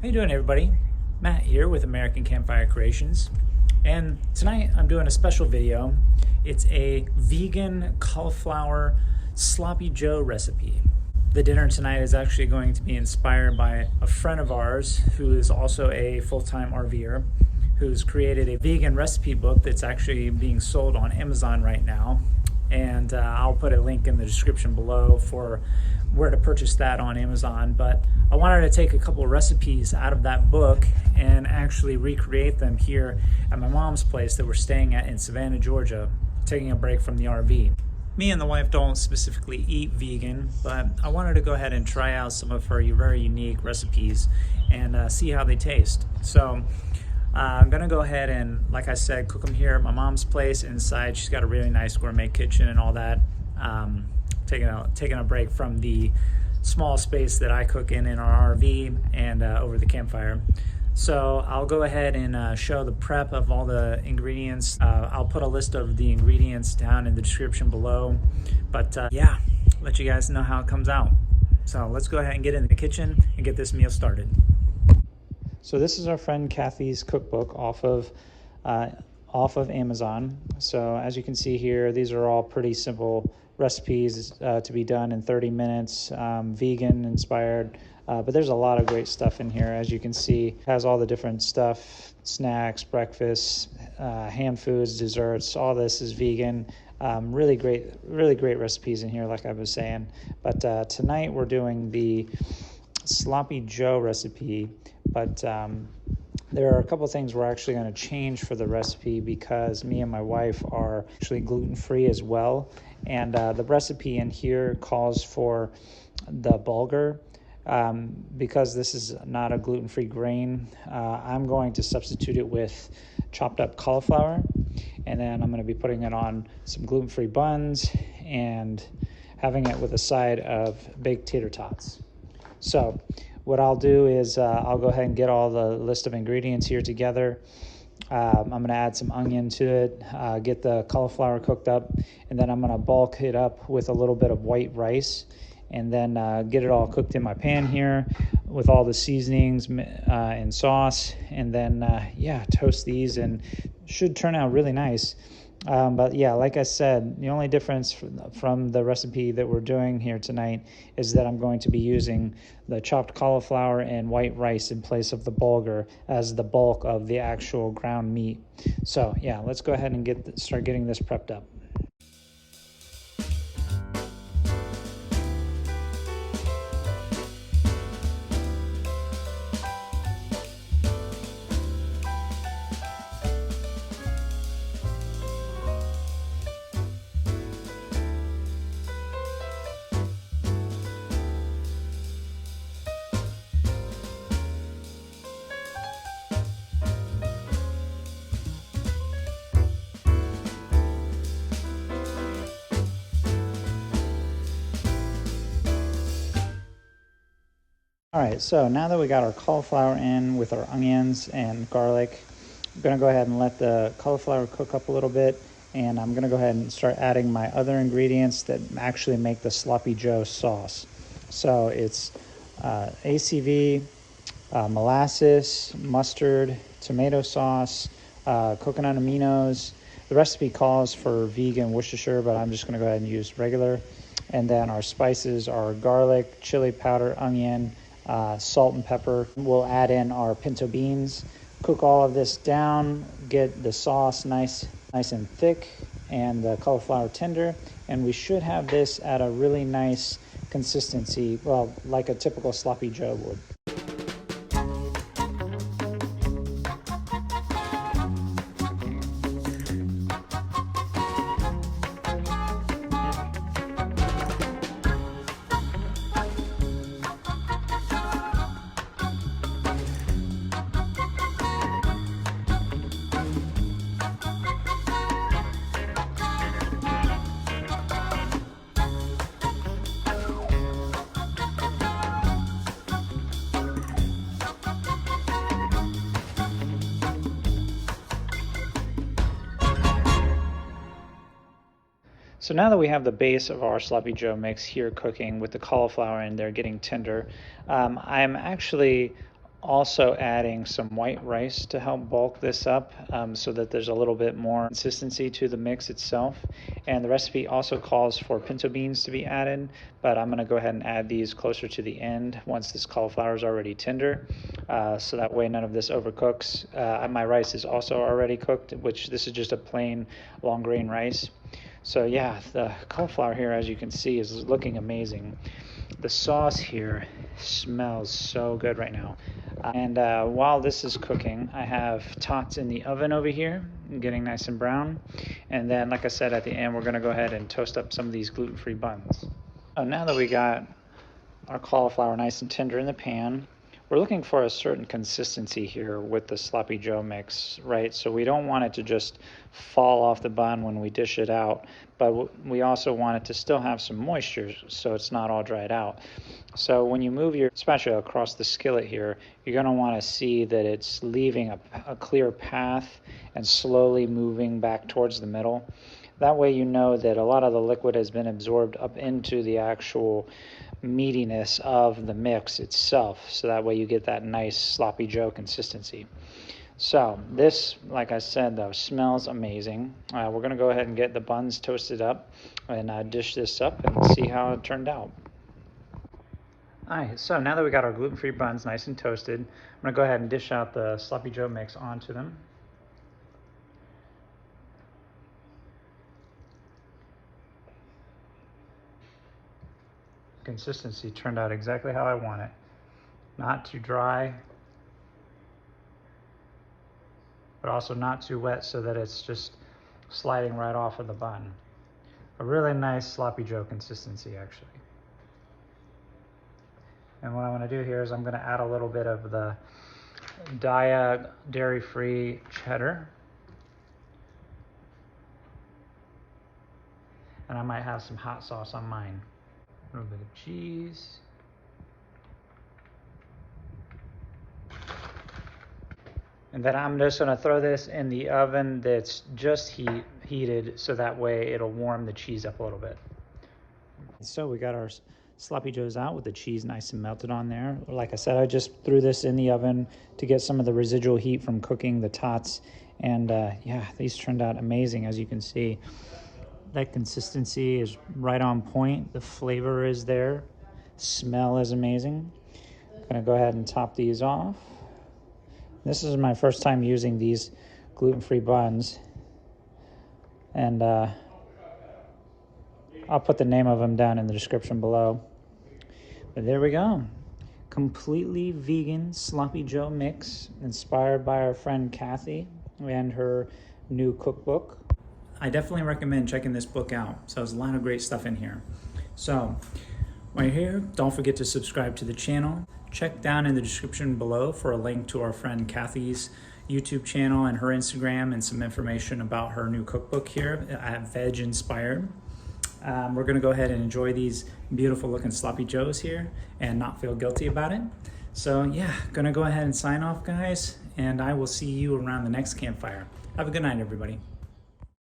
How you doing, everybody? Matt here with American Campfire Creations, and tonight I'm doing a special video. It's a vegan cauliflower sloppy joe recipe. The dinner tonight is actually going to be inspired by a friend of ours who is also a full-time RVer, who's created a vegan recipe book that's actually being sold on Amazon right now. And I'll put a link in the description below for where to purchase that on Amazon. But I wanted to take a couple of recipes out of that book and actually recreate them here at my mom's place that we're staying at in Savannah, Georgia, taking a break from the RV. Me and the wife don't specifically eat vegan, but I wanted to go ahead and try out some of her very unique recipes and see how they taste. So I'm gonna go ahead and, like I said, cook them here at my mom's place inside. She's got a really nice gourmet kitchen and all that. Taking a break from the small space that I cook in our RV and over the campfire. So I'll go ahead and show the prep of all the ingredients. I'll put a list of the ingredients down in the description below. But yeah, let you guys know how it comes out. So let's go ahead and get in the kitchen and get this meal started. So this is our friend Kathy's cookbook off of Amazon. So as you can see here, these are all pretty simple recipes to be done in 30 minutes, vegan inspired, but there's a lot of great stuff in here. As you can see, it has all the different stuff, snacks, breakfast, ham foods, desserts. All this is vegan. Really great recipes in here, like I was saying. But tonight we're doing the sloppy joe recipe, but there are a couple things we're actually going to change for the recipe because me and my wife are actually gluten-free as well. And the recipe in here calls for the bulgur. Because this is not a gluten-free grain, I'm going to substitute it with chopped up cauliflower. And then I'm going to be putting it on some gluten-free buns and having it with a side of baked tater tots. So what I'll do is I'll go ahead and get all the list of ingredients here together. I'm going to add some onion to it, get the cauliflower cooked up, and then I'm going to bulk it up with a little bit of white rice, and then get it all cooked in my pan here with all the seasonings and sauce, and then yeah, toast these and should turn out really nice. But yeah, like I said, the only difference from the recipe that we're doing here tonight is that I'm going to be using the chopped cauliflower and white rice in place of the bulgur as the bulk of the actual ground meat. So yeah, let's go ahead and start getting this prepped up. All right, so now that we got our cauliflower in with our onions and garlic, I'm gonna go ahead and let the cauliflower cook up a little bit, and I'm gonna go ahead and start adding my other ingredients that actually make the sloppy joe sauce. So it's ACV, molasses, mustard, tomato sauce, coconut aminos. The recipe calls for vegan Worcestershire, but I'm just gonna go ahead and use regular. And then our spices are garlic, chili powder, onion, salt and pepper. We'll add in our pinto beans, cook all of this down, get the sauce nice and thick and the cauliflower tender, and we should have this at a really nice consistency, well, like a typical sloppy joe would. So now that we have the base of our sloppy joe mix here cooking with the cauliflower in there getting tender, I'm actually Also adding some white rice to help bulk this up so that there's a little bit more consistency to the mix itself. And the recipe also calls for pinto beans to be added, but I'm going to go ahead and add these closer to the end once this cauliflower is already tender, so that way none of this overcooks. My rice is also already cooked, which this is just a plain long grain rice. So yeah, the cauliflower here, as you can see, is looking amazing. The sauce here smells so good right now. And while this is cooking, I have tots in the oven over here, getting nice and brown. And then, like I said, at the end, we're going to go ahead and toast up some of these gluten-free buns. So now that we got our cauliflower nice and tender in the pan, we're looking for a certain consistency here with the sloppy joe mix, right? So we don't want it to just fall off the bun when we dish it out, but we also want it to still have some moisture so it's not all dried out. So when you move your spatula across the skillet here, you're going to want to see that it's leaving a clear path and slowly moving back towards the middle. That way you know that a lot of the liquid has been absorbed up into the actual meatiness of the mix itself, so that way you get that nice sloppy joe consistency. So this, like I said, though, smells amazing. We're going to go ahead and get the buns toasted up and dish this up and see how it turned out. Alright, so now that we got our gluten-free buns nice and toasted, I'm going to go ahead and dish out the sloppy joe mix onto them. Consistency turned out exactly how I want it. Not too dry, but also not too wet so that it's just sliding right off of the bun. A really nice sloppy joe consistency, actually. And what I'm going to do here is I'm going to add a little bit of the Daiya dairy-free cheddar. And I might have some hot sauce on mine. A little bit of cheese. And then I'm just going to throw this in the oven that's just heated so that way it'll warm the cheese up a little bit. So we got our sloppy joes out with the cheese nice and melted on there. Like I said, I just threw this in the oven to get some of the residual heat from cooking the tots. And yeah, these turned out amazing, as you can see. That consistency is right on point. The flavor is there. Smell is amazing. Gonna go ahead and top these off. This is my first time using these gluten-free buns. And I'll put the name of them down in the description below. But there we go. Completely vegan sloppy joe mix inspired by our friend Kathy and her new cookbook. I definitely recommend checking this book out. So there's a lot of great stuff in here. So right here, don't forget to subscribe to the channel. Check down in the description below for a link to our friend Kathy's YouTube channel and her Instagram and some information about her new cookbook here at Veg Inspired. We're gonna go ahead and enjoy these beautiful looking sloppy joes here and not feel guilty about it. So yeah, gonna go ahead and sign off, guys, and I will see you around the next campfire. Have a good night, everybody.